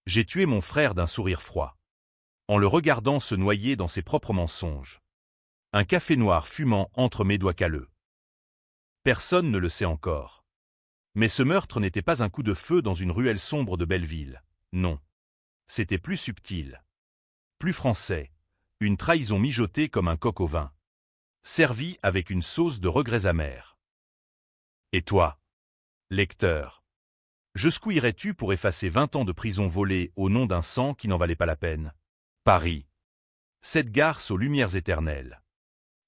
J'ai tué mon frère d'un sourire froid. En le regardant se noyer dans ses propres mensonges. Un café noir fumant entre mes doigts calleux. Personne ne le sait encore. Mais ce meurtre n'était pas un coup de feu dans une ruelle sombre de Belleville. Non. C'était plus subtil. Plus français. Une trahison mijotée comme un coq au vin. Servie avec une sauce de regrets amers. Et toi, lecteur, jusqu'où pour effacer 20 ans de prison volée au nom d'un sang qui n'en valait pas la peine? Paris. Cette garce aux lumières éternelles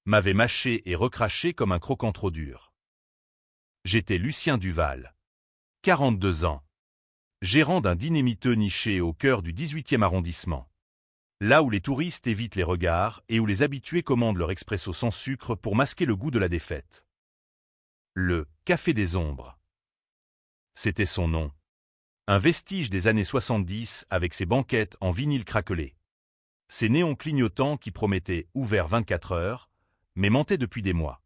m'avait mâché et recraché comme un croquant trop dur. J'étais Lucien Duval. 42 ans. Gérant d'un dîner miteux niché au cœur du 18e arrondissement. Là où les touristes évitent les regards et où les habitués commandent leur expresso sans sucre pour masquer le goût de la défaite. Le « Café des Ombres ». C'était son nom. Un vestige des années 70 avec ses banquettes en vinyle craquelé. Ses néons clignotants qui promettaient ouvert 24 heures, mais mentaient depuis des mois.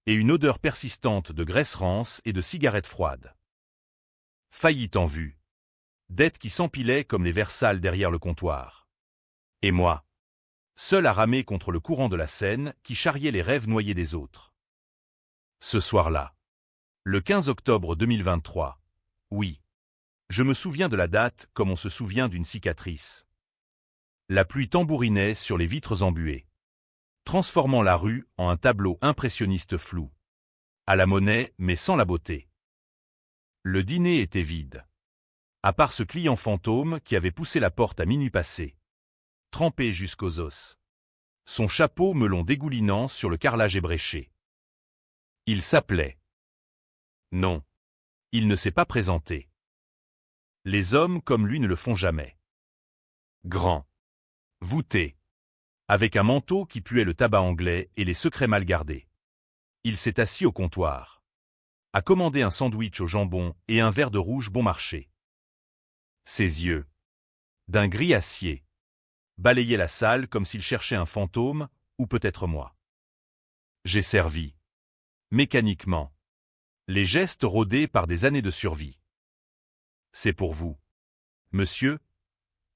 Et une odeur persistante de graisse rance et de cigarettes froides. Faillite en vue. Dettes qui s'empilaient comme les vers sales derrière le comptoir. Et moi, seul à ramer contre le courant de la Seine qui charriait les rêves noyés des autres. Ce soir-là, le 15 octobre 2023, oui, je me souviens de la date comme on se souvient d'une cicatrice. La pluie tambourinait sur les vitres embuées, transformant la rue en un tableau impressionniste flou. À la monnaie, mais sans la beauté. Le dîner était vide. À part ce client fantôme qui avait poussé la porte à minuit passé. Trempé jusqu'aux os. Son chapeau melon dégoulinant sur le carrelage ébréché. Il s'appelait. Non. Il ne s'est pas présenté. Les hommes comme lui ne le font jamais. Grand. Voûté. Avec un manteau qui puait le tabac anglais et les secrets mal gardés. Il s'est assis au comptoir. A commandé un sandwich au jambon et un verre de rouge bon marché. Ses yeux, d'un gris acier, balayaient la salle comme s'il cherchait un fantôme, ou peut-être moi. J'ai servi. Mécaniquement. Les gestes rodés par des années de survie. C'est pour vous. Monsieur,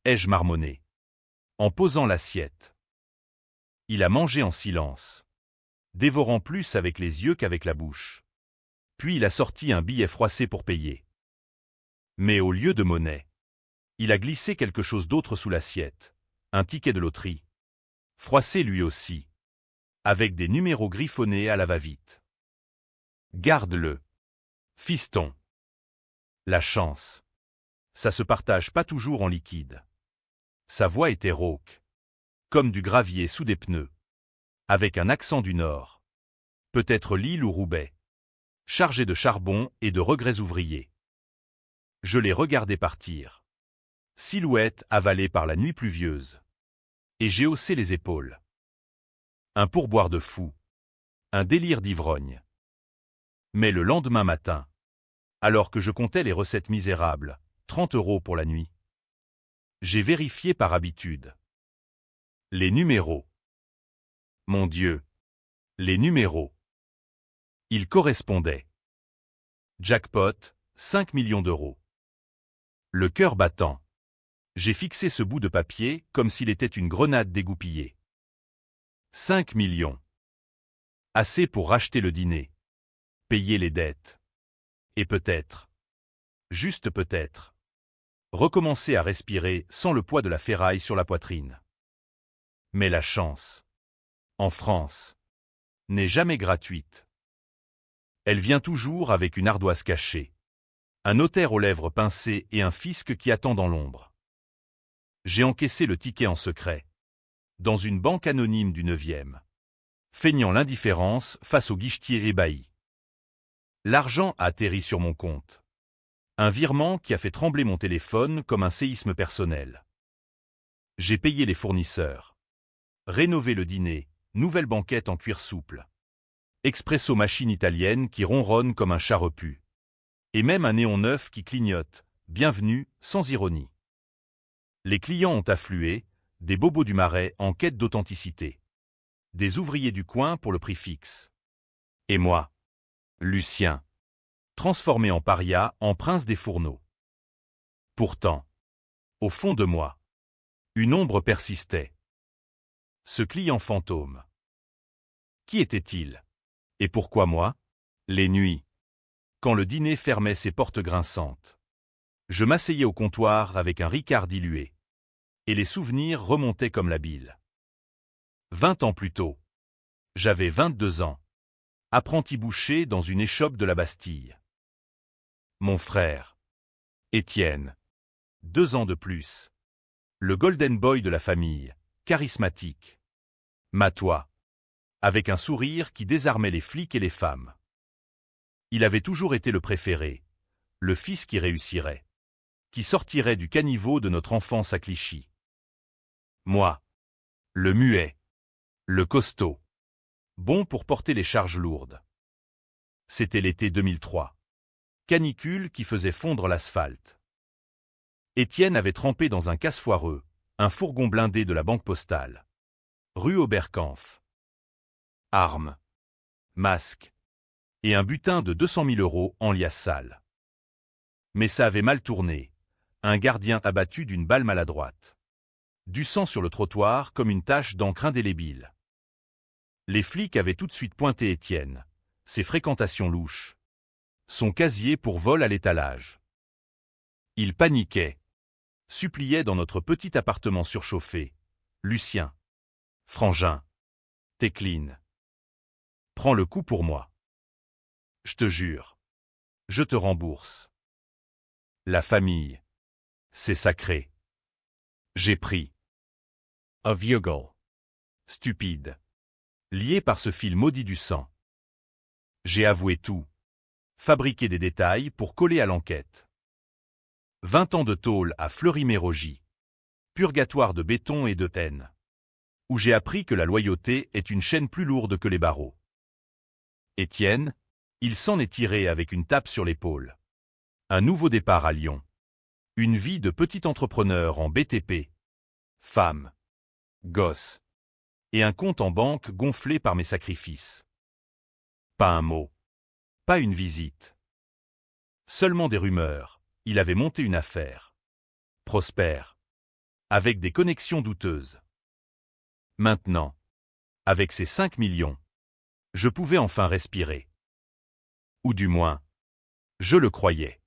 ai-je marmonné. En posant l'assiette. Il a mangé en silence. Dévorant plus avec les yeux qu'avec la bouche. Puis il a sorti un billet froissé pour payer. Mais au lieu de monnaie, il a glissé quelque chose d'autre sous l'assiette. Un ticket de loterie. Froissé lui aussi. Avec des numéros griffonnés à la va-vite. Garde-le. Fiston. La chance. Ça se partage pas toujours en liquide. Sa voix était rauque. Comme du gravier sous des pneus. Avec un accent du Nord. Peut-être Lille ou Roubaix. Chargé de charbon et de regrets ouvriers. Je l'ai regardé partir. Silhouette avalée par la nuit pluvieuse. Et j'ai haussé les épaules. Un pourboire de fou. Un délire d'ivrogne. Mais le lendemain matin, alors que je comptais les recettes misérables, 30 € pour la nuit, j'ai vérifié par habitude. Les numéros. Mon Dieu. Les numéros. Ils correspondaient. Jackpot, 5 millions d'euros. Le cœur battant. J'ai fixé ce bout de papier comme s'il était une grenade dégoupillée. 5 millions. Assez pour racheter le dîner. Payer les dettes. Et peut-être, juste peut-être, recommencer à respirer sans le poids de la ferraille sur la poitrine. Mais la chance, en France, n'est jamais gratuite. Elle vient toujours avec une ardoise cachée, un notaire aux lèvres pincées et un fisc qui attend dans l'ombre. J'ai encaissé le ticket en secret, dans une banque anonyme du 9e, feignant l'indifférence face au guichetier ébahi. L'argent a atterri sur mon compte. Un virement qui a fait trembler mon téléphone comme un séisme personnel. J'ai payé les fournisseurs. Rénové le dîner, nouvelle banquette en cuir souple. Expresso machine italienne qui ronronne comme un chat repu. Et même un néon neuf qui clignote, bienvenue, sans ironie. Les clients ont afflué, des bobos du Marais en quête d'authenticité. Des ouvriers du coin pour le prix fixe. Et moi, Lucien, transformé en paria, en prince des fourneaux. Pourtant, Au fond de moi, une ombre persistait. Ce client fantôme. Qui était-il? Et pourquoi moi? Les nuits, quand le dîner fermait ses portes grinçantes. Je m'asseyais au comptoir avec un Ricard dilué. Et les souvenirs remontaient comme la bile. 20 ans plus tôt. J'avais 22 ans. Apprenti boucher dans une échoppe de la Bastille. Mon frère, Étienne, 2 ans de plus. Le golden boy de la famille, charismatique. Matois, avec un sourire qui désarmait les flics et les femmes. Il avait toujours été le préféré, le fils qui réussirait, qui sortirait du caniveau de notre enfance à Clichy. Moi, le muet, le costaud, bon pour porter les charges lourdes. C'était l'été 2003. Canicule qui faisait fondre l'asphalte. Étienne avait trempé dans un casse-foireux, un fourgon blindé de la Banque Postale. Rue Oberkampf. Armes, masques, et un butin de 200 000 € en liasse sale. Mais ça avait mal tourné, un gardien abattu d'une balle maladroite. Du sang sur le trottoir comme une tache d'encre indélébile. Les flics avaient tout de suite pointé Étienne, ses fréquentations louches, son casier pour vol à l'étalage. Il paniquait, suppliait dans notre petit appartement surchauffé. Lucien, Frangin, Técline. Prends le coup pour moi. Je te jure. Je te rembourse. La famille. C'est sacré. J'ai pris. A Viergel. Stupide. Lié par ce fil maudit du sang. J'ai avoué tout. Fabriqué des détails pour coller à l'enquête. 20 ans de tôle à Fleury-Mérogis. Purgatoire de béton et de haine. Où j'ai appris que la loyauté est une chaîne plus lourde que les barreaux. Étienne, il s'en est tiré avec une tape sur l'épaule. Un nouveau départ à Lyon. Une vie de petit entrepreneur en BTP. Femme. Gosse. Et un compte en banque gonflé par mes sacrifices. Pas un mot. Pas une visite. Seulement des rumeurs. Il avait monté une affaire. Prospère. Avec des connexions douteuses. Maintenant, avec ces 5 millions, je pouvais enfin respirer. Ou du moins, je le croyais.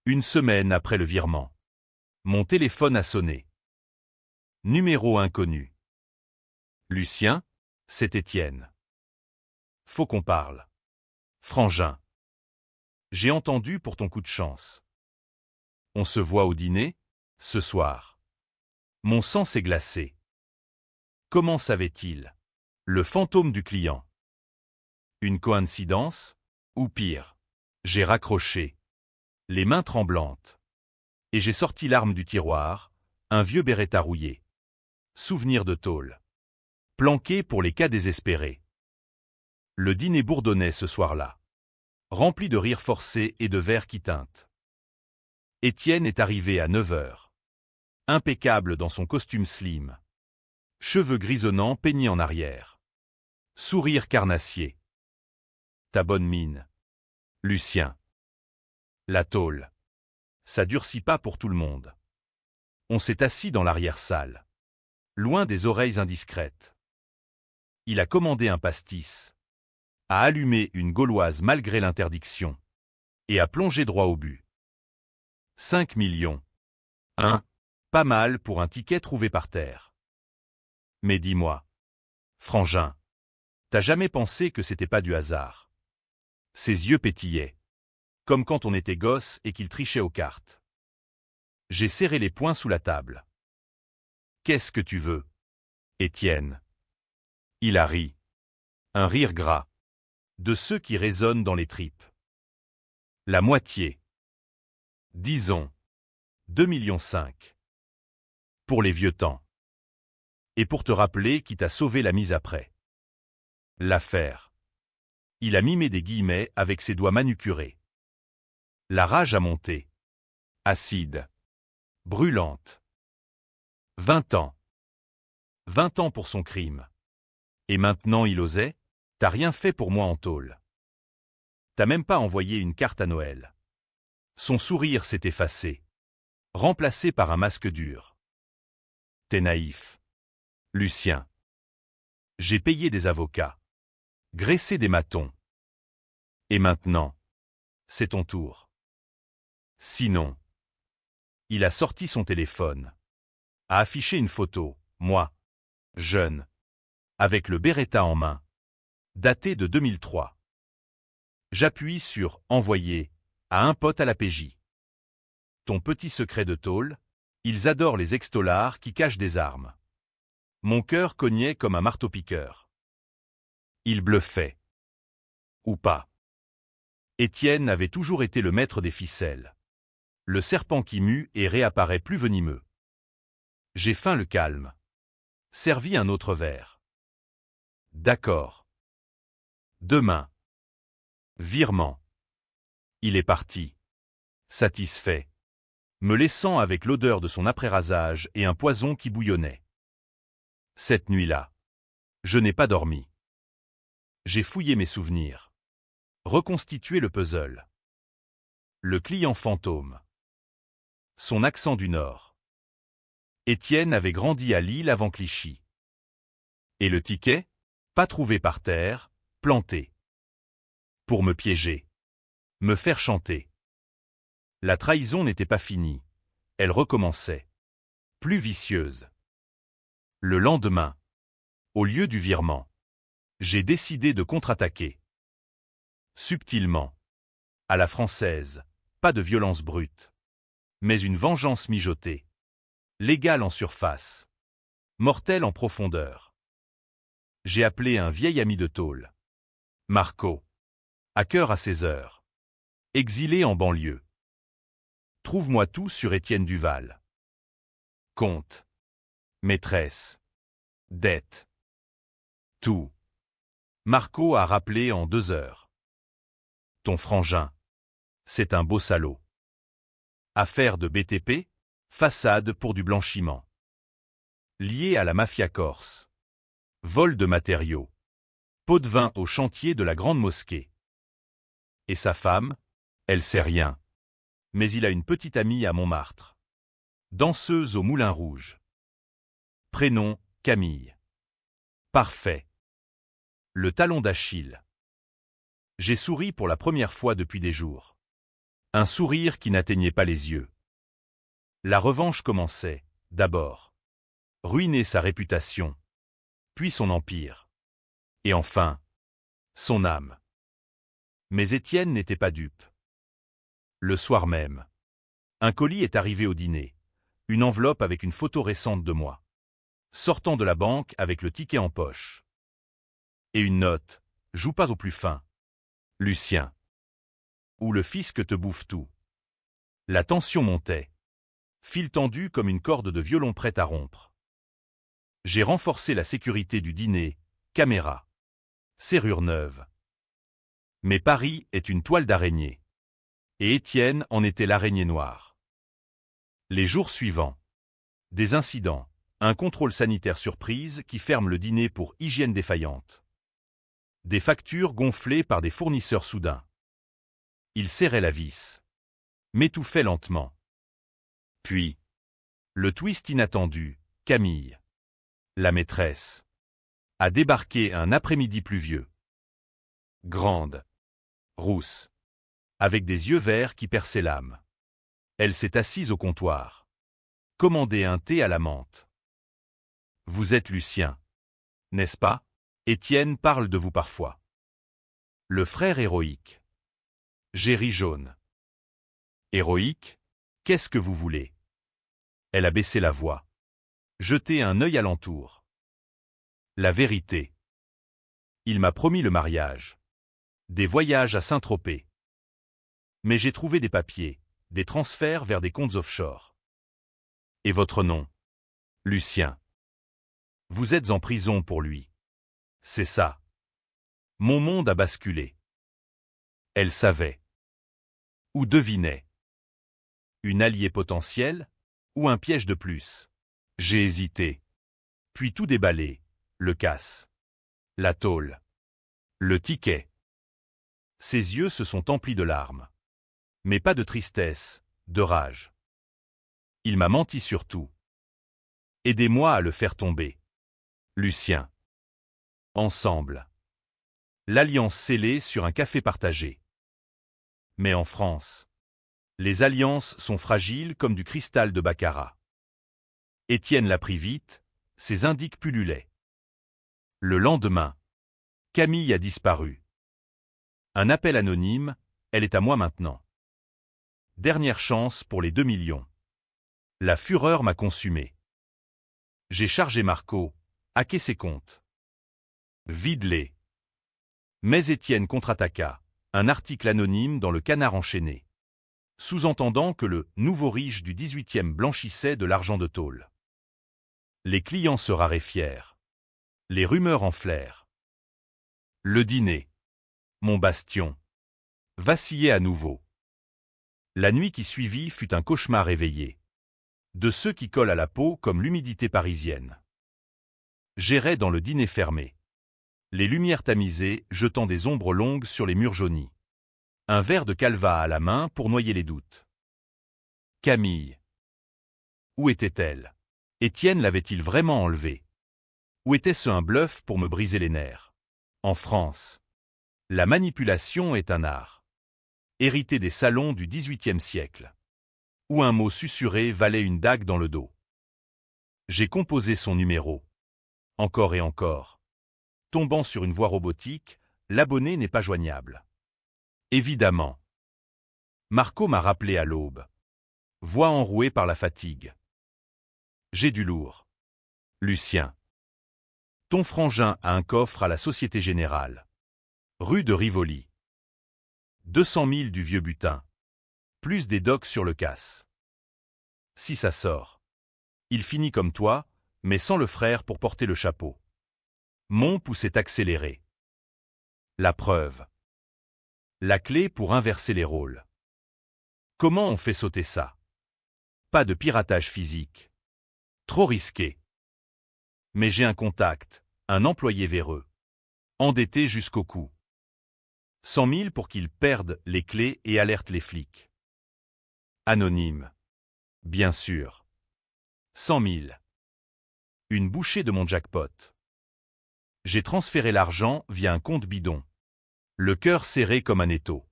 Une semaine après le virement, mon téléphone a sonné. Numéro inconnu. Lucien, c'est Étienne. Faut qu'on parle. Frangin. J'ai entendu pour ton coup de chance. On se voit au dîner, ce soir. Mon sang s'est glacé. Comment savait-il? Le fantôme du client. Une coïncidence? Ou pire? J'ai raccroché, les mains tremblantes. Et j'ai sorti l'arme du tiroir, un vieux Beretta rouillé. Souvenir de tôle. Planqué pour les cas désespérés. Le dîner bourdonnait ce soir-là. Rempli de rires forcés et de verres qui teintent. Étienne est arrivé à 9 h. Impeccable dans son costume slim. Cheveux grisonnants peignés en arrière. Sourire carnassier. Ta bonne mine. Lucien. La tôle. Ça durcit pas pour tout le monde. On s'est assis dans l'arrière-salle. Loin des oreilles indiscrètes. Il a commandé un pastis. A allumé une gauloise malgré l'interdiction. Et a plongé droit au but. 5 millions. Pas mal pour un ticket trouvé par terre. Mais dis-moi, Frangin, t'as jamais pensé que c'était pas du hasard? Ses yeux pétillaient. Comme quand on était gosse et qu'il trichait aux cartes. J'ai serré les poings sous la table. Qu'est-ce que tu veux? Étienne. Il a ri. Un rire gras. De ceux qui résonnent dans les tripes. La moitié. Disons. 2,5 millions. Pour les vieux temps. Et pour te rappeler qui t'a sauvé la mise après. L'affaire. Il a mimé des guillemets avec ses doigts manucurés. La rage a monté. Acide. Brûlante. 20 ans. 20 ans pour son crime. Et maintenant il osait? T'as rien fait pour moi en tôle. T'as même pas envoyé une carte à Noël. Son sourire s'est effacé. remplacé par un masque dur. T'es naïf. Lucien. J'ai payé des avocats. Graissé des matons. Et maintenant, c'est ton tour. Sinon. Il a sorti son téléphone. A affiché une photo, moi, jeune, avec le Beretta en main, daté de 2003. J'appuie sur « Envoyer » à un pote à la PJ. Ton petit secret de tôle, ils adorent les extolards qui cachent des armes. Mon cœur cognait comme un marteau-piqueur. Il bluffait. Ou pas. Étienne avait toujours été le maître des ficelles. Le serpent qui mue et réapparaît plus venimeux. J'ai feint le calme. Servi un autre verre. D'accord. Demain. Virement. Il est parti. Satisfait. Me laissant avec l'odeur de son après-rasage et un poison qui bouillonnait. Cette nuit-là, je n'ai pas dormi. J'ai fouillé mes souvenirs. Reconstitué le puzzle. Le client fantôme. Son accent du Nord. Étienne avait grandi à Lille avant Clichy. Et le ticket? Pas trouvé par terre, planté. Pour me piéger. Me faire chanter. La trahison n'était pas finie. Elle recommençait. Plus vicieuse. Le lendemain, au lieu du virement, j'ai décidé de contre-attaquer. Subtilement. À la française, pas de violence brute. Mais une vengeance mijotée. Légale en surface. Mortelle en profondeur. J'ai appelé un vieil ami de tôle. Marco. Hacker à 16 heures. Exilé en banlieue. Trouve-moi tout sur Étienne Duval. Compte. Maîtresse. Dette. Tout. Marco a rappelé en 2 heures. Ton frangin. C'est un beau salaud. Affaire de BTP, façade pour du blanchiment. Lié à la mafia corse. Vol de matériaux. Pot de vin au chantier de la Grande Mosquée. Et sa femme, elle sait rien. Mais il a une petite amie à Montmartre. Danseuse au Moulin Rouge. Prénom, Camille. Parfait. Le talon d'Achille. J'ai souri pour la première fois depuis des jours. Un sourire qui n'atteignait pas les yeux. La revanche commençait, d'abord. Ruiner sa réputation. Puis son empire. Et enfin, son âme. Mais Étienne n'était pas dupe. Le soir même, un colis est arrivé au dîner. Une enveloppe avec une photo récente de moi. Sortant de la banque avec le ticket en poche. Et une note, joue pas au plus fin. Lucien. Ou le fisc te bouffe tout. La tension montait. Fil tendu comme une corde de violon prête à rompre. J'ai renforcé la sécurité du dîner, caméra. Serrure neuve. Mais Paris est une toile d'araignée. Et Étienne en était l'araignée noire. Les jours suivants. Des incidents, un contrôle sanitaire surprise qui ferme le dîner pour hygiène défaillante. Des factures gonflées par des fournisseurs soudains. Il serrait la vis. M'étouffait lentement. Puis, le twist inattendu, Camille, la maîtresse, a débarqué un après-midi pluvieux. Grande, rousse, avec des yeux verts qui perçaient l'âme. Elle s'est assise au comptoir. Commandé un thé à la menthe. Vous êtes Lucien, n'est-ce pas? Étienne parle de vous parfois. Le frère héroïque. J'ai ri jaune. Héroïque? Qu'est-ce que vous voulez? Elle a baissé la voix. Jeté un œil alentour. La vérité. Il m'a promis le mariage. Des voyages à Saint-Tropez. Mais j'ai trouvé des papiers, des transferts vers des comptes offshore. Et votre nom? Lucien. Vous êtes en prison pour lui. C'est ça. Mon monde a basculé. Elle savait. Ou devinait. Une alliée potentielle, ou un piège de plus. J'ai hésité. Puis tout déballé, le casse. La tôle. Le ticket. Ses yeux se sont emplis de larmes. Mais pas de tristesse, de rage. Il m'a menti sur tout. Aidez-moi à le faire tomber. Lucien. Ensemble. L'alliance scellée sur un café partagé. Mais en France, les alliances sont fragiles comme du cristal de baccarat. Étienne l'a pris vite, ses indices pullulaient. Le lendemain, Camille a disparu. Un appel anonyme, elle est à moi maintenant. Dernière chance pour les 2 millions. La fureur m'a consumé. J'ai chargé Marco, hacké ses comptes. Vide-les. Mais Étienne contre-attaqua, un article anonyme dans le Canard enchaîné. Sous-entendant que le nouveau riche du 18e blanchissait de l'argent de tôle. Les clients se raréfièrent. Les rumeurs enflèrent. Le dîner, mon bastion, vacillait à nouveau. La nuit qui suivit fut un cauchemar éveillé. De ceux qui collent à la peau comme l'humidité parisienne. J'errais dans le dîner fermé. Les lumières tamisées jetant des ombres longues sur les murs jaunis. Un verre de calva à la main pour noyer les doutes. Camille. Où était-elle? Étienne l'avait-il vraiment enlevée? Ou était-ce un bluff pour me briser les nerfs? En France, la manipulation est un art. Hérité des salons du XVIIIe siècle. Où un mot susurré valait une dague dans le dos. J'ai composé son numéro. Encore et encore. Tombant sur une voie robotique, l'abonné n'est pas joignable. Évidemment. Marco m'a rappelé à l'aube. Voix enrouée par la fatigue. J'ai du lourd. Lucien. Ton frangin a un coffre à la Société Générale. Rue de Rivoli. 200 000 du vieux butin. Plus des docs sur le casse. Si ça sort. Il finit comme toi, mais sans le frère pour porter le chapeau. Mon pouce est accéléré. La preuve. La clé pour inverser les rôles. Comment on fait sauter ça? Pas de piratage physique. Trop risqué. Mais j'ai un contact, un employé véreux. Endetté jusqu'au cou. 100 000 pour qu'il perde les clés et alerte les flics. Anonyme. Bien sûr. 100 000. Une bouchée de mon jackpot. J'ai transféré l'argent via un compte bidon. Le cœur serré comme un étau.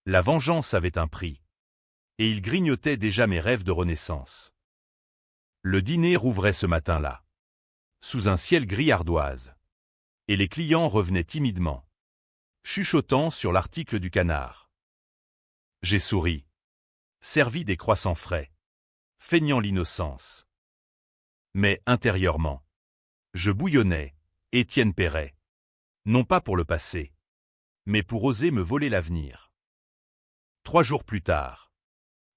La vengeance avait un prix. Et il grignotait déjà mes rêves de renaissance. Le dîner rouvrait ce matin-là. Sous un ciel gris ardoise. Et les clients revenaient timidement. Chuchotant sur l'article du Canard. J'ai souri. Servi des croissants frais. Feignant l'innocence. Mais intérieurement. Je bouillonnais, Étienne Perret. Non pas pour le passé. Mais pour oser me voler l'avenir. 3 jours plus tard.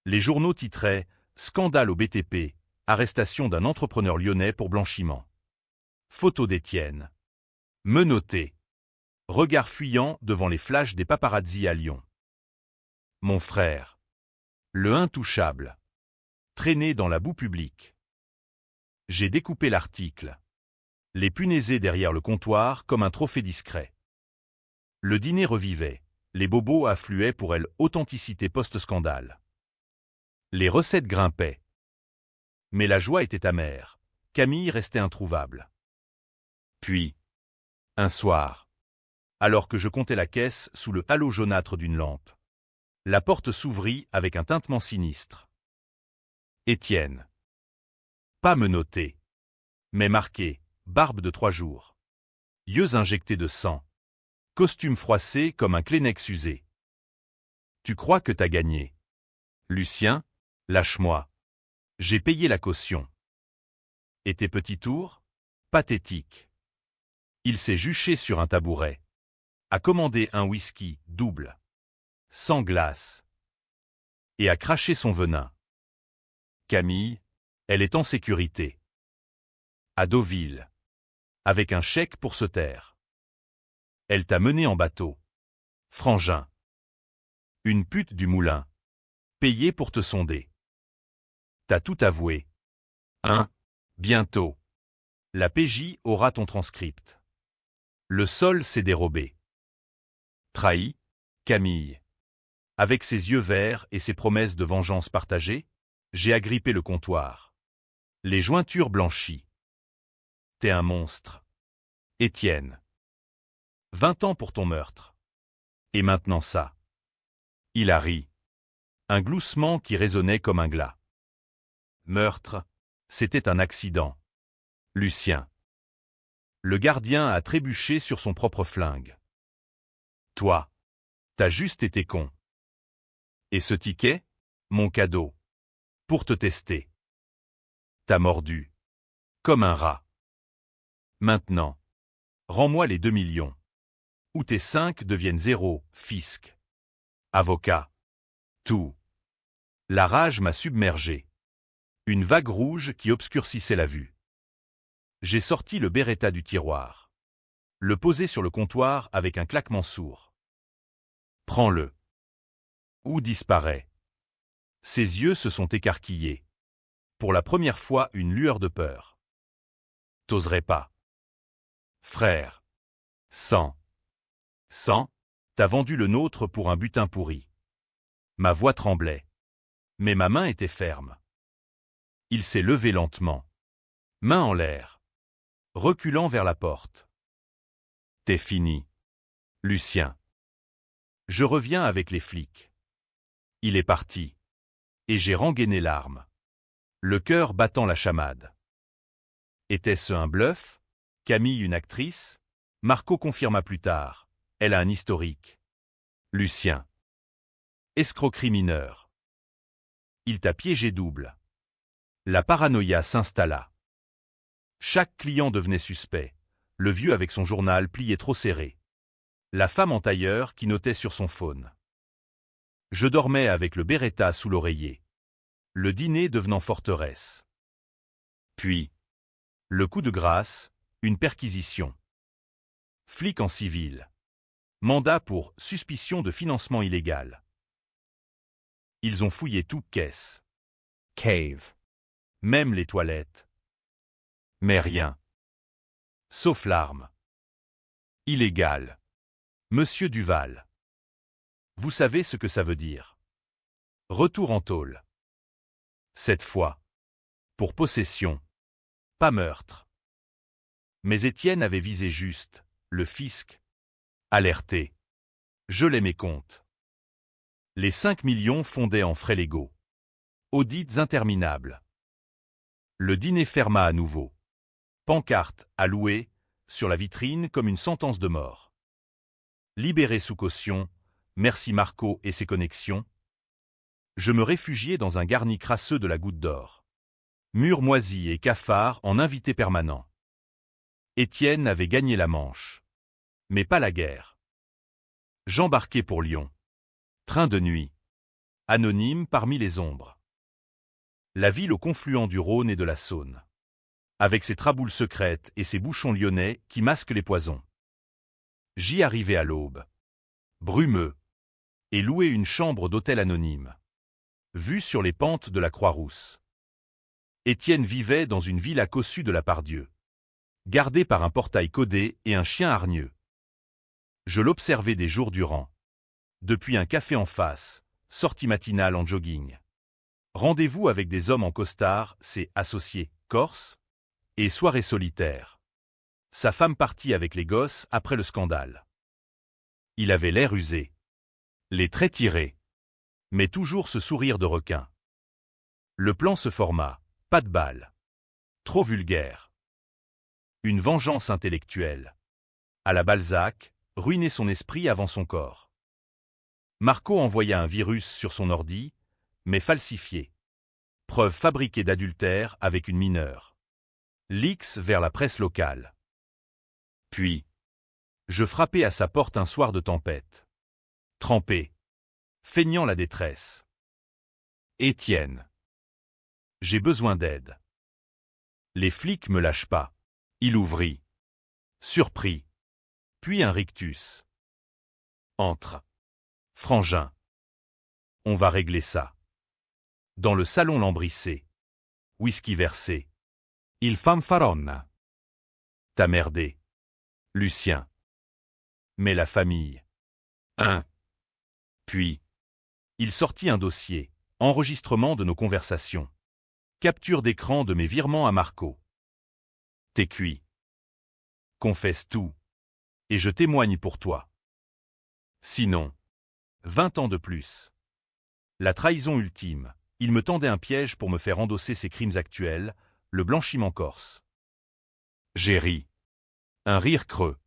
Les journaux titraient « Scandale au BTP, arrestation d'un entrepreneur lyonnais pour blanchiment ». Photo d'Étienne. Menotté. Regard fuyant devant les flashs des paparazzi à Lyon. Mon frère. Le intouchable. Traîné dans la boue publique. J'ai découpé l'article. Les punaisés derrière le comptoir comme un trophée discret. Le dîner revivait. Les bobos affluaient pour elle authenticité post-scandale. Les recettes grimpaient. Mais la joie était amère. Camille restait introuvable. Puis, un soir, alors que je comptais la caisse sous le halo jaunâtre d'une lampe, la porte s'ouvrit avec un tintement sinistre. Étienne. Pas menotté, mais marqué, barbe de 3 jours. Yeux injectés de sang. Costume froissé comme un Kleenex usé. Tu crois que t'as gagné? Lucien, lâche-moi. J'ai payé la caution. Et tes petits tours? Pathétique. Il s'est juché sur un tabouret. A commandé un whisky double. Sans glace. Et a craché son venin. Camille, elle est en sécurité. À Deauville. Avec un chèque pour se taire. Elle t'a mené en bateau. Frangin. Une pute du moulin. Payée pour te sonder. T'as tout avoué. Hein? Bientôt. La PJ aura ton transcript. Le sol s'est dérobé. Trahi, Camille. Avec ses yeux verts et ses promesses de vengeance partagée? J'ai agrippé le comptoir. Les jointures blanchies. T'es un monstre. Étienne. 20 ans pour ton meurtre. Et maintenant ça. Il a ri. Un gloussement qui résonnait comme un glas. Meurtre, c'était un accident. Lucien. Le gardien a trébuché sur son propre flingue. Toi, t'as juste été con. Et ce ticket? Mon cadeau. Pour te tester. T'as mordu. Comme un rat. Maintenant, rends-moi les 2 millions. Ou tes 5 deviennent 0, fisc. Avocat. Tout. La rage m'a submergé. Une vague rouge qui obscurcissait la vue. J'ai sorti le Beretta du tiroir. Le posé sur le comptoir avec un claquement sourd. Prends-le. Ou disparaît. Ses yeux se sont écarquillés. Pour la première fois, une lueur de peur. T'oserais pas. Frère. 100. 100, t'as vendu le nôtre pour un butin pourri. Ma voix tremblait. Mais ma main était ferme. Il s'est levé lentement. Main en l'air. Reculant vers la porte. T'es fini. Lucien. Je reviens avec les flics. Il est parti. Et j'ai rengainé l'arme. Le cœur battant la chamade. Était-ce un bluff? Camille une actrice? Marco confirma plus tard. Elle a un historique. Lucien. Escroquerie mineure. Il t'a piégé double. La paranoïa s'installa. Chaque client devenait suspect. Le vieux avec son journal plié trop serré. La femme en tailleur qui notait sur son phone. Je dormais avec le Beretta sous l'oreiller. Le dîner devenant forteresse. Puis, le coup de grâce, une perquisition. Flic en civil. Mandat pour suspicion de financement illégal. Ils ont fouillé toute caisse. Cave. Même les toilettes. Mais rien. Sauf l'arme. Illégal. Monsieur Duval. Vous savez ce que ça veut dire. Retour en tôle. Cette fois. Pour possession. Pas meurtre. Mais Étienne avait visé juste, le fisc. Alerté. Je l'ai mes comptes. Les 5 millions fondaient en frais légaux. Audits interminables. Le dîner ferma à nouveau. Pancarte, à louer, sur la vitrine comme une sentence de mort. Libéré sous caution, merci Marco et ses connexions. Je me réfugiai dans un garni crasseux de la Goutte d'Or. Murs moisis et cafards en invité permanent. Étienne avait gagné la Manche. Mais pas la guerre. J'embarquai pour Lyon. Train de nuit. Anonyme parmi les ombres. La ville au confluent du Rhône et de la Saône. Avec ses traboules secrètes et ses bouchons lyonnais qui masquent les poisons. J'y arrivai à l'aube. Brumeux. Et louai une chambre d'hôtel anonyme. Vue sur les pentes de la Croix-Rousse. Étienne vivait dans une villa cossue de la Pardieu. Gardée par un portail codé et un chien hargneux. Je l'observais des jours durant. Depuis un café en face, sortie matinale en jogging. Rendez-vous avec des hommes en costard, ses associés, corse, et soirée solitaire. Sa femme partie avec les gosses après le scandale. Il avait l'air usé. Les traits tirés. Mais toujours ce sourire de requin. Le plan se forma, pas de balle. Trop vulgaire. Une vengeance intellectuelle. À la Balzac, ruiner son esprit avant son corps. Marco envoya un virus sur son ordi, mais falsifié. Preuve fabriquée d'adultère avec une mineure. Leaks vers la presse locale. Puis, je frappai à sa porte un soir de tempête. Trempé. Feignant la détresse. Étienne. J'ai besoin d'aide. Les flics me lâchent pas. Il ouvrit. Surpris. Puis un rictus. Entre. Frangin. On va régler ça. Dans le salon lambrissé. Whisky versé. Il fanfaronna. T'as merdé. Lucien. Mais la famille. Puis, il sortit un dossier, Enregistrement de nos conversations. Capture d'écran de mes virements à Marco. T'es cuit. Confesse tout. Et je témoigne pour toi. Sinon, 20 ans de plus. La trahison ultime. Il me tendait un piège pour me faire endosser ses crimes actuels, le blanchiment corse. J'ai ri. Un rire creux.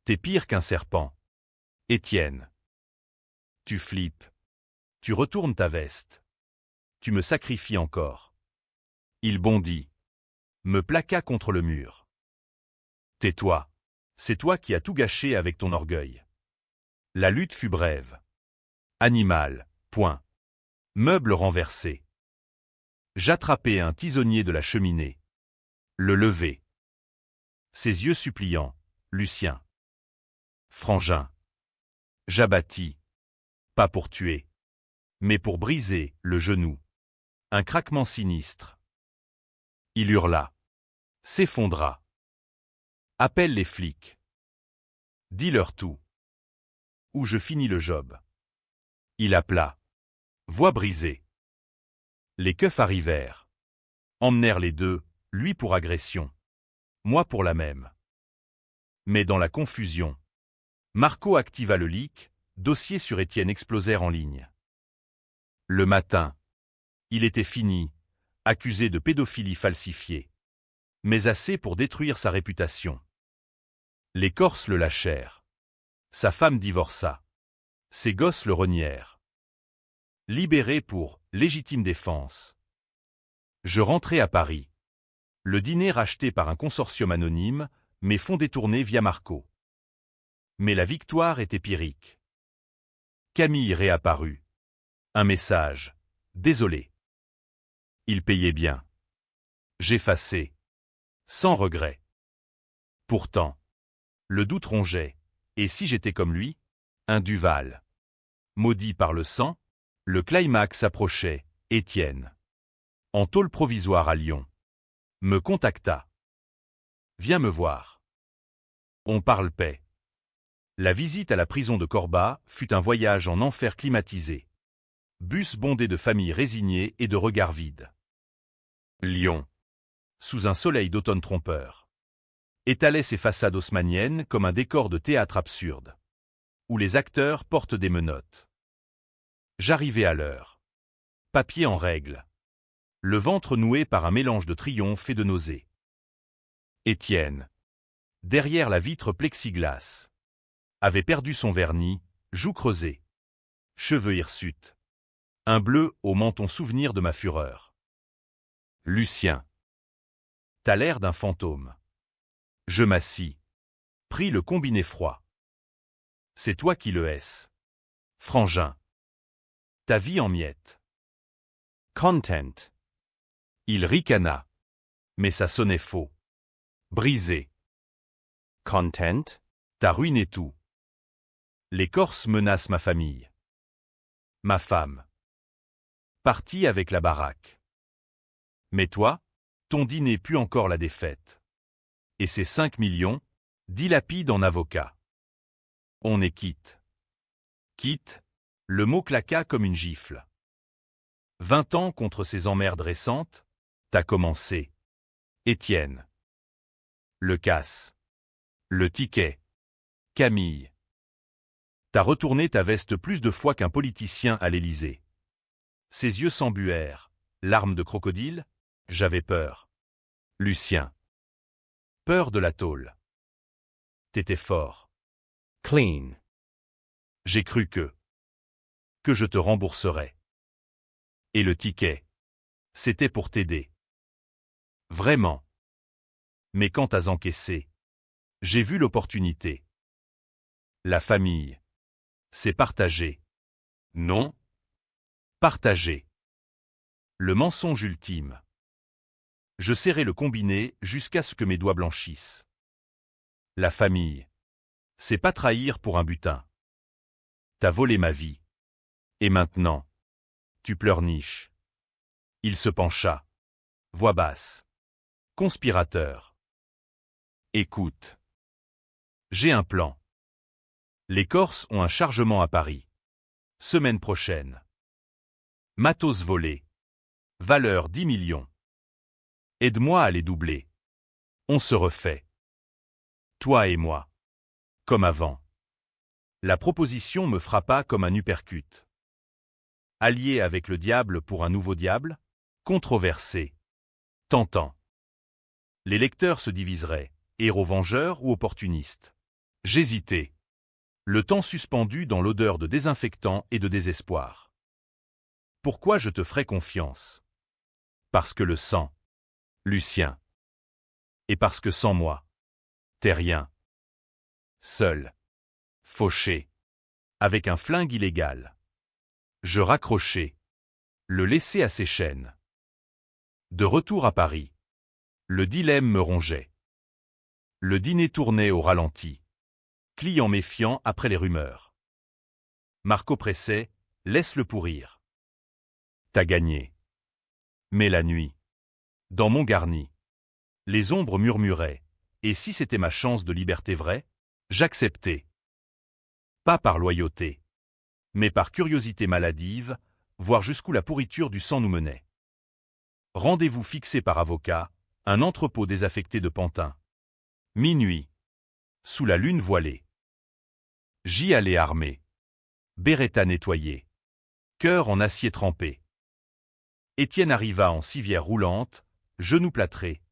T'es pire qu'un serpent. Étienne. Tu flippes. Tu retournes ta veste. Tu me sacrifies encore. Il bondit. Me plaqua contre le mur. Tais-toi. C'est toi qui as tout gâché avec ton orgueil. La lutte fut brève. Animal, point. Meuble renversé. J'attrapai un tisonnier de la cheminée. Le levai. Ses yeux suppliants. Lucien. Frangin. J'abattis. Pas pour tuer. Mais pour briser le genou. Un craquement sinistre. Il hurla. S'effondra. Appelle les flics. Dis-leur tout. Ou je finis le job. Il appela. Voix brisée. Les keufs arrivèrent. Emmenèrent les deux, lui pour agression. Moi pour la même. Mais dans la confusion, Marco activa le leak, dossiers sur Étienne explosèrent en ligne. Le matin, il était fini, accusé de pédophilie falsifiée. Mais assez pour détruire sa réputation. Les Corses le lâchèrent. Sa femme divorça. Ses gosses le renièrent. Libéré pour légitime défense. Je rentrai à Paris. Le dîner racheté par un consortium anonyme, mais fonds détournés via Marco. Mais la victoire était pyrrhique. Camille réapparut. Un message. Désolé. Il payait bien. J'effaçai. Sans regret. Pourtant, le doute rongeait. Et si j'étais comme lui? Un Duval. Maudit par le sang, le climax approchait. Étienne. En tôle provisoire à Lyon. Me contacta. Viens me voir. On parle paix. La visite à la prison de Corba fut un voyage en enfer climatisé. Bus bondé de familles résignées et de regards vides. Lyon. Sous un soleil d'automne trompeur. Étalait ses façades haussmanniennes comme un décor de théâtre absurde. Où les acteurs portent des menottes. J'arrivai à l'heure. Papier en règle. Le ventre noué par un mélange de triomphe et de nausée. Étienne. Derrière la vitre plexiglas. Avait perdu son vernis, joues creusées. Cheveux hirsutes. Un bleu au menton souvenir de ma fureur. Lucien. T'as l'air d'un fantôme. Je m'assis. Pris le combiné froid. C'est toi qui le hais. Frangin. Ta vie en miettes. Content. Il ricana. Mais ça sonnait faux. Brisé. Content. T'as ruiné tout. Les Corses menacent ma famille. Ma femme. Partie avec la baraque. Mais toi, ton dîner pue encore la défaite. Et ces 5 millions, dilapide en avocat. On est quitte. Quitte, le mot claqua comme une gifle. 20 ans contre ces emmerdes récentes, t'as commencé. Étienne. Le casse. Le ticket. Camille. T'as retourné ta veste plus de fois qu'un politicien à l'Élysée. Ses yeux s'embuèrent. Larmes de crocodile? J'avais peur. Lucien. Peur de la tôle. T'étais fort. Clean. J'ai cru que je te rembourserais. Et le ticket, c'était pour t'aider. Vraiment. Mais quand t'as encaissé, j'ai vu l'opportunité. La famille. C'est partagé. Non? Partagé. Le mensonge ultime. Je serrai le combiné jusqu'à ce que mes doigts blanchissent. La famille. C'est pas trahir pour un butin. T'as volé ma vie. Et maintenant, tu pleurniches. Il se pencha. Voix basse. Conspirateur. Écoute. J'ai un plan. Les Corses ont un chargement à Paris. Semaine prochaine. Matos volé. Valeur 10 millions. Aide-moi à les doubler. On se refait. Toi et moi. Comme avant. La proposition me frappa comme un uppercut. Allié avec le diable pour un nouveau diable? Controversé. Tentant. Les lecteurs se diviseraient, héros vengeurs ou opportunistes. J'hésitais. Le temps suspendu dans l'odeur de désinfectant et de désespoir. Pourquoi je te ferais confiance? Parce que le sang. Lucien. Et parce que sans moi. T'es rien. Seul. Fauché. Avec un flingue illégal. Je raccrochais. Le laissais à ses chaînes. De retour à Paris. Le dilemme me rongeait. Le dîner tournait au ralenti. Client méfiant après les rumeurs. Marco pressait, laisse-le pourrir. T'as gagné. Mais la nuit. Dans mon garni. Les ombres murmuraient. Et si c'était ma chance de liberté vraie? J'acceptais. Pas par loyauté. Mais par curiosité maladive, voir jusqu'où la pourriture du sang nous menait. Rendez-vous fixé par avocat, un entrepôt désaffecté de Pantin. Minuit. Sous la lune voilée. J'y allais armé. Beretta nettoyé. Cœur en acier trempé. Étienne arriva en civière roulante, genoux plâtrés.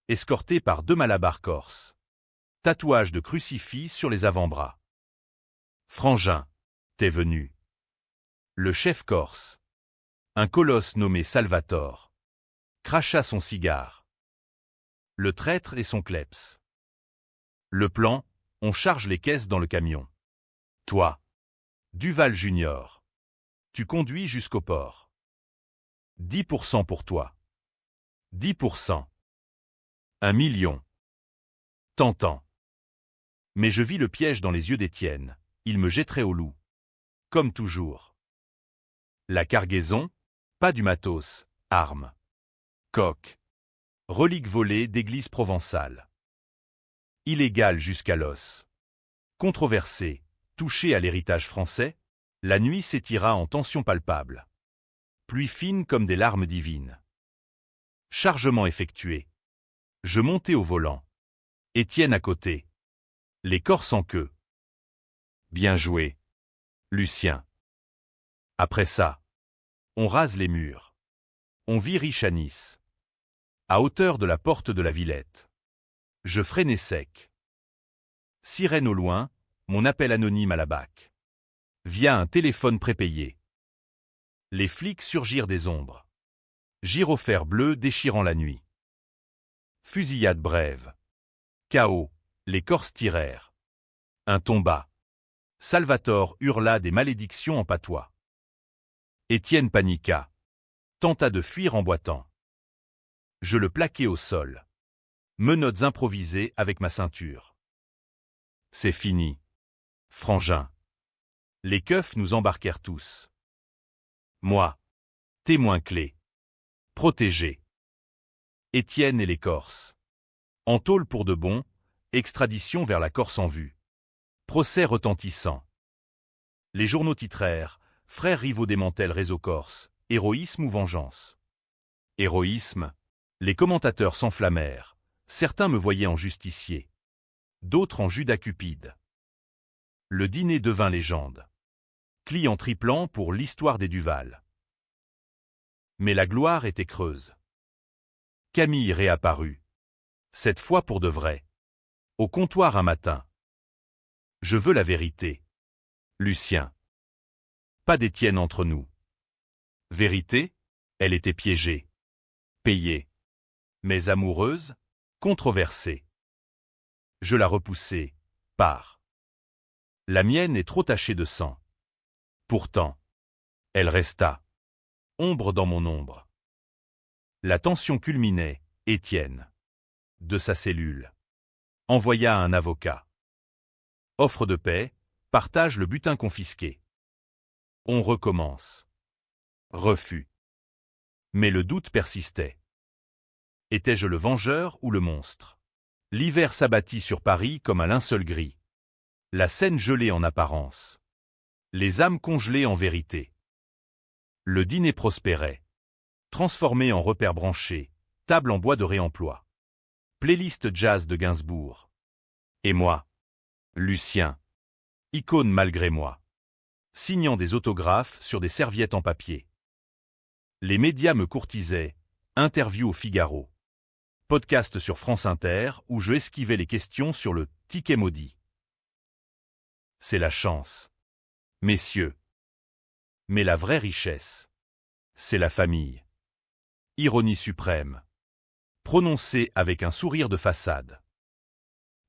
Escorté par 2 malabars corses. Tatouage de crucifix sur les avant-bras. Frangin, t'es venu. Le chef corse. Un colosse nommé Salvatore. Cracha son cigare. Le traître et son kleps. Le plan, on charge les caisses dans le camion. Toi. Duval Junior. Tu conduis jusqu'au port. 10% pour toi. 10%. 1 million. Tentant. Mais je vis le piège dans les yeux d'Étienne. Il me jetterait au loup. Comme toujours. La cargaison, pas du matos, armes. Coque. Relique volée d'église provençale. Illégale jusqu'à l'os. Controversé, touché à l'héritage français, la nuit s'étira en tension palpable. Pluie fine comme des larmes divines. Chargement effectué. Je montai au volant. Étienne à côté. Les Corses en queue. Bien joué. Lucien. Après ça, on rase les murs. On vit riche à Nice. À hauteur de la porte de la Villette. Je freinai sec. Sirène au loin, mon appel anonyme à la BAC. Via un téléphone prépayé. Les flics surgirent des ombres. Gyrophare bleu déchirant la nuit. Fusillade brève. Chaos, les Corses tirèrent. Un tomba. Salvatore hurla des malédictions en patois. Étienne paniqua. Tenta de fuir en boitant. Je le plaquai au sol. Menottes improvisées avec ma ceinture. C'est fini. Frangin. Les keufs nous embarquèrent tous. Moi. Témoin clé. Protégé. Étienne et les Corses. En tôle pour de bon, extradition vers la Corse en vue. Procès retentissant. Les journaux titrèrent « Frères rivaux démantèlent réseau corse, héroïsme ou vengeance ?» Héroïsme. Les commentateurs s'enflammèrent. Certains me voyaient en justicier. D'autres en Judas Cupide. Le dîner devint légende. Client triplant pour l'histoire des Duval. Mais la gloire était creuse. Camille réapparut. Cette fois pour de vrai. Au comptoir un matin. Je veux la vérité. Lucien. Pas d'Étienne entre nous. Vérité? Elle était piégée. Payée. Mais amoureuse? Controversée. Je la repoussai. Pars. La mienne est trop tachée de sang. Pourtant. Elle resta. Ombre dans mon ombre. La tension culminait. Étienne. De sa cellule. Envoya un avocat. Offre de paix, partage le butin confisqué. On recommence. Refus. Mais le doute persistait. Étais-je le vengeur ou le monstre? L'hiver s'abattit sur Paris comme un linceul gris. La Seine gelée en apparence. Les âmes congelées en vérité. Le dîner prospérait. Transformé en repère branché, table en bois de réemploi. Playlist jazz de Gainsbourg. Et moi, Lucien, icône malgré moi, signant des autographes sur des serviettes en papier. Les médias me courtisaient, interview au Figaro. Podcast sur France Inter où je esquivais les questions sur le ticket maudit. C'est la chance. Messieurs. Mais la vraie richesse, c'est la famille. Ironie suprême. Prononcée avec un sourire de façade.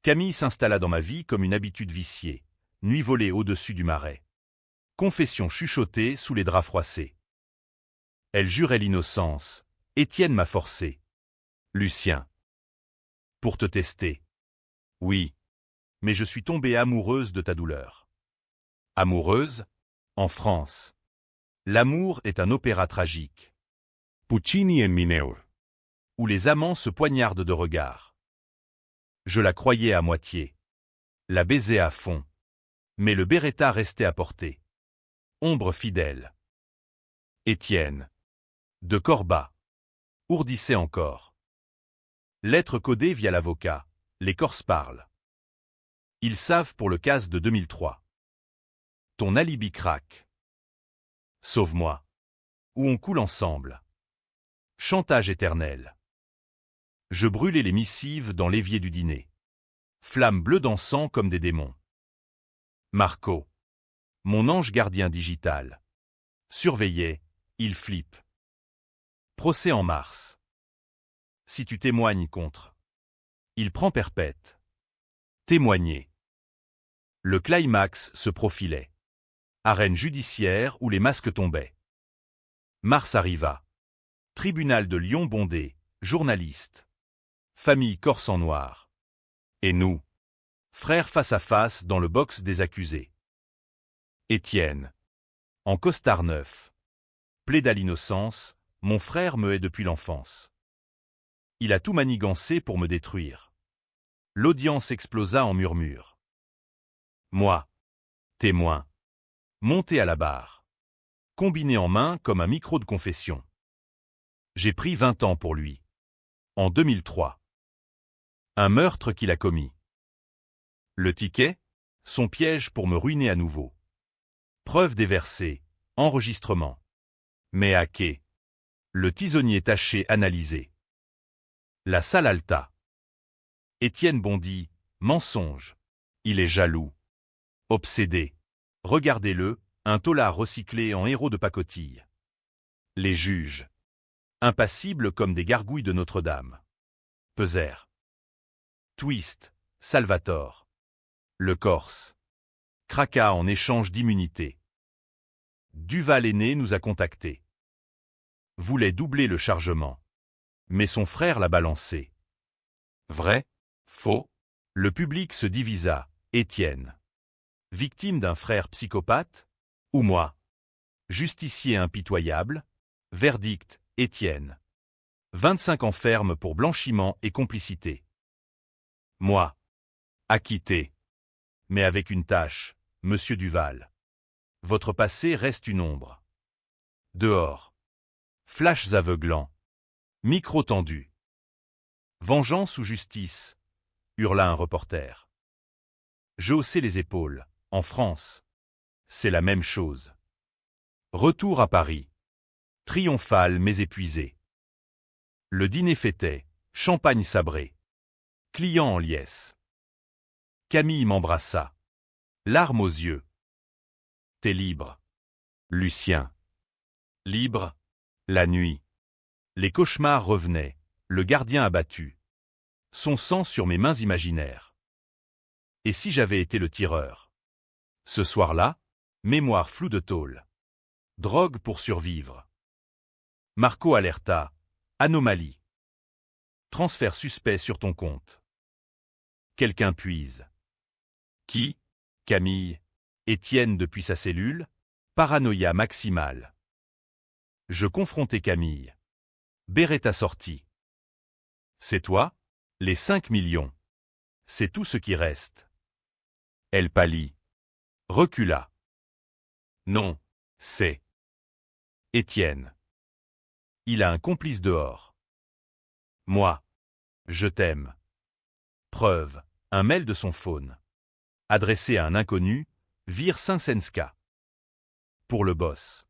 Camille s'installa dans ma vie comme une habitude viciée, nuit volée au-dessus du marais. Confession chuchotée sous les draps froissés. Elle jurait l'innocence. Étienne m'a forcé. Lucien. Pour te tester. Oui. Mais je suis tombée amoureuse de ta douleur. Amoureuse? En France. L'amour est un opéra tragique. Puccini et Mineur. Où les amants se poignardent de regard. Je la croyais à moitié. La baisais à fond. Mais le Beretta restait à portée. Ombre fidèle. Étienne. De Corba. Ourdissait encore. Lettre codée via l'avocat. Les Corses parlent. Ils savent pour le casse de 2003. Ton alibi craque. Sauve-moi. Ou on coule ensemble. Chantage éternel. Je brûlais les missives dans l'évier du dîner. Flammes bleues dansant comme des démons. Marco. Mon ange gardien digital. Surveillait, il flippe. Procès en mars. Si tu témoignes contre. Il prend perpète. Témoigner. Le climax se profilait. Arène judiciaire où les masques tombaient. Mars arriva. Tribunal de Lyon bondé, journaliste. Famille corse en noir. Et nous. Frères face à face dans le box des accusés. Étienne. En costard neuf. Plaide à l'innocence, mon frère me hait depuis l'enfance. Il a tout manigancé pour me détruire. L'audience explosa en murmures. Moi. Témoin. Monté à la barre. Combiné en main comme un micro de confession. J'ai pris 20 ans pour lui. En 2003. Un meurtre qu'il a commis. Le ticket? Son piège pour me ruiner à nouveau. Preuve déversée. Enregistrement. Mais à quai. Le tisonnier taché analysé. La salle alta. Étienne bondit. Mensonge. Il est jaloux. Obsédé. Regardez-le, un taulard recyclé en héros de pacotille. Les juges. Impassibles comme des gargouilles de Notre-Dame. Peser. Twist. Salvatore. Le Corse. Craqua en échange d'immunité. Duval aîné nous a contactés. Voulait doubler le chargement. Mais son frère l'a balancé. Vrai? Faux? Le public se divisa. Étienne. Victime d'un frère psychopathe? Ou moi? Justicier impitoyable? Verdict, Étienne. 25 ans ferme pour blanchiment et complicité. Moi. Acquitté. Mais avec une tâche, monsieur Duval. Votre passé reste une ombre. Dehors. Flashs aveuglants. Micro tendu. Vengeance ou justice? Hurla un reporter. Je haussai les épaules. En France. C'est la même chose. Retour à Paris. Triomphal mais épuisé. Le dîner fêtait. Champagne sabré. Client en liesse. Camille m'embrassa. Larmes aux yeux. T'es libre. Lucien. Libre. La nuit. Les cauchemars revenaient. Le gardien abattu. Son sang sur mes mains imaginaires. Et si j'avais été le tireur? Ce soir-là, mémoire floue de tôle. Drogue pour survivre. Marco alerta. Anomalie. Transfert suspect sur ton compte. Quelqu'un puise. Qui? Camille. Étienne depuis sa cellule. Paranoïa maximale. Je confrontai Camille. Beretta sorti. C'est toi? Les 5 millions. C'est tout ce qui reste. Elle pâlit. Recula. Non, c'est. Étienne. Il a un complice dehors. Moi. Je t'aime. Preuve. Un mail de son phone. Adressé à un inconnu, Vir Sinsenska. Pour le boss.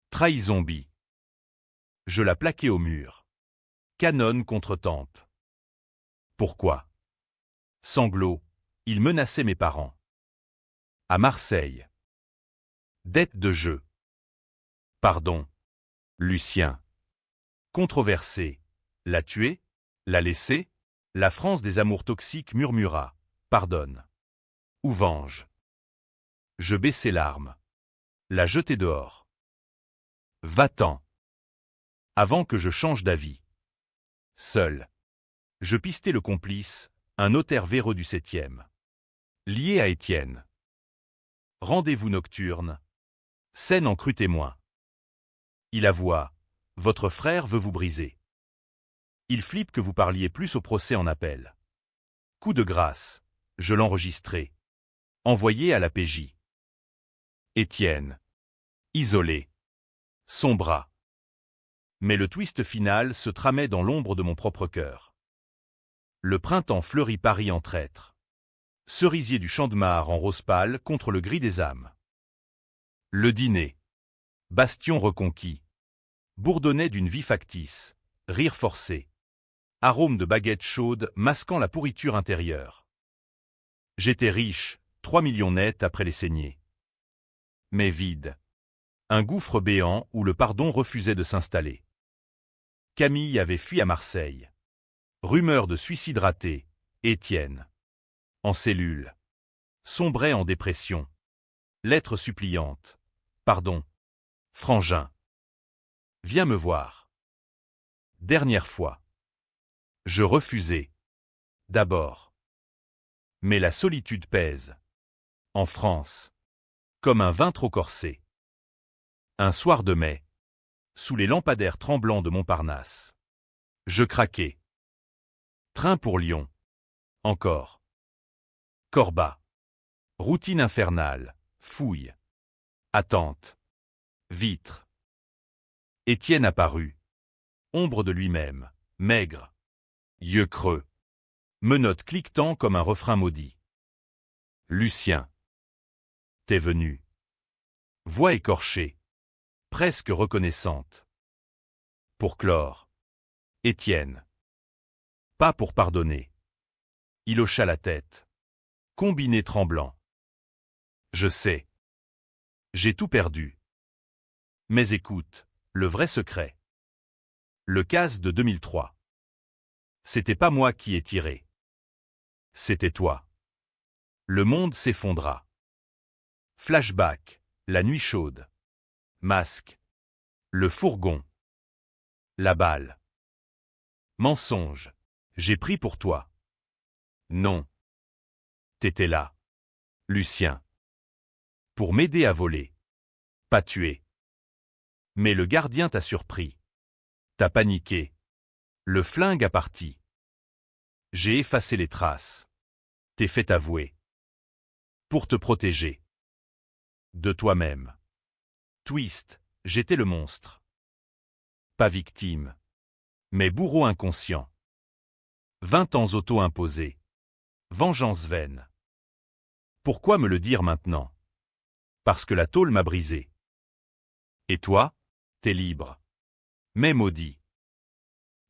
Trahison B. Je l'ai plaqué au mur. Canon contre tempe. Pourquoi? Sanglots. Il menaçait mes parents. À Marseille. Dette de jeu. Pardon. Lucien. Controversé. L'a tué? L'a laissé? La France des amours toxiques murmura. Pardonne. Ou venge. Je baissai l'arme. La jetai dehors. Va-t'en. Avant que je change d'avis. Seul. Je pistai le complice, un notaire véreux du 7e. Lié à Étienne. Rendez-vous nocturne. Scène en cru témoin. Il avoua. Votre frère veut vous briser. Il flippe que vous parliez plus au procès en appel. Coup de grâce. Je l'enregistrai. Envoyé à la PJ. Étienne. Isolé. Son bras. Mais le twist final se tramait dans l'ombre de mon propre cœur. Le printemps fleurit Paris en traître. Cerisier du Champ de Mars en rose pâle contre le gris des âmes. Le dîner. Bastion reconquis. Bourdonnait d'une vie factice. Rire forcé. Arôme de baguettes chaudes masquant la pourriture intérieure. J'étais riche, 3 millions nets après les saignées. Mais vide. Un gouffre béant où le pardon refusait de s'installer. Camille avait fui à Marseille. Rumeur de suicide raté. Étienne. En cellule. Sombrait en dépression. Lettre suppliante. Pardon. Frangin. Viens me voir. Dernière fois. Je refusai. D'abord. Mais la solitude pèse. En France. Comme un vin trop corsé. Un soir de mai. Sous les lampadaires tremblants de Montparnasse. Je craquai. Train pour Lyon. Encore. Corbat. Routine infernale. Fouille. Attente. Vitre. Étienne apparut. Ombre de lui-même. Maigre. Yeux creux. Menottes cliquetant comme un refrain maudit. Lucien. T'es venu. Voix écorchée. Presque reconnaissante. Pour clore. Étienne. Pas pour pardonner. Il hocha la tête. Combiné tremblant. Je sais. J'ai tout perdu. Mais écoute, le vrai secret. Le casse de 2003. C'était pas moi qui ai tiré. C'était toi. Le monde s'effondra. Flashback, la nuit chaude. Masque. Le fourgon. La balle. Mensonge. J'ai pris pour toi. Non. T'étais là. Lucien. Pour m'aider à voler. Pas tuer. Mais le gardien t'a surpris. T'as paniqué. Le flingue a parti. J'ai effacé les traces. T'es fait avouer. Pour te protéger. De toi-même. Twist, j'étais le monstre. Pas victime. Mais bourreau inconscient. 20 ans auto-imposés. Vengeance vaine. Pourquoi me le dire maintenant? Parce que la tôle m'a brisé. Et toi, t'es libre. Mais maudit.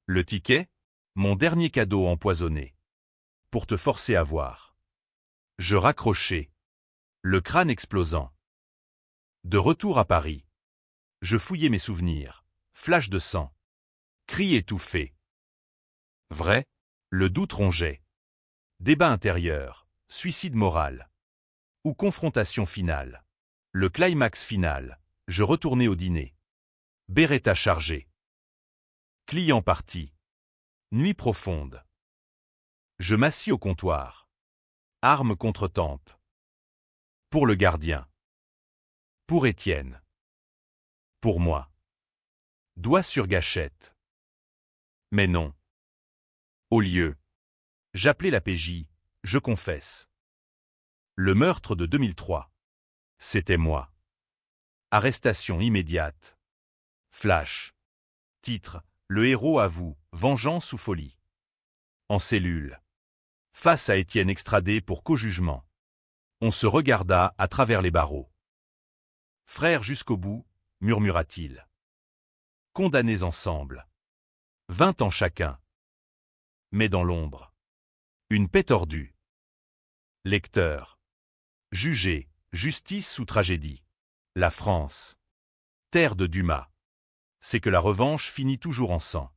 Le ticket? Mon dernier cadeau empoisonné. Pour te forcer à voir. Je raccrochai. Le crâne explosant. De retour à Paris. Je fouillais mes souvenirs. Flash de sang. Cri étouffé. Vrai? Le doute rongeait. Débat intérieur. Suicide moral. Ou confrontation finale. Le climax final. Je retournai au dîner. Beretta chargé. Client parti. Nuit profonde. Je m'assis au comptoir. Arme contre tempe. Pour le gardien. Pour Étienne. Pour moi. Doigt sur gâchette. Mais non. Au lieu. J'appelais la PJ, je confesse. Le meurtre de 2003. C'était moi. Arrestation immédiate. Flash. Titre. Le héros avoue, vengeance ou folie. En cellule. Face à Étienne extradé pour co-jugement. On se regarda à travers les barreaux. Frères jusqu'au bout, murmura-t-il. Condamnés ensemble. 20 ans chacun. Mais dans l'ombre. Une paix tordue. Lecteur. Jugé, justice ou tragédie. La France. Terre de Dumas. C'est que la revanche finit toujours en sang.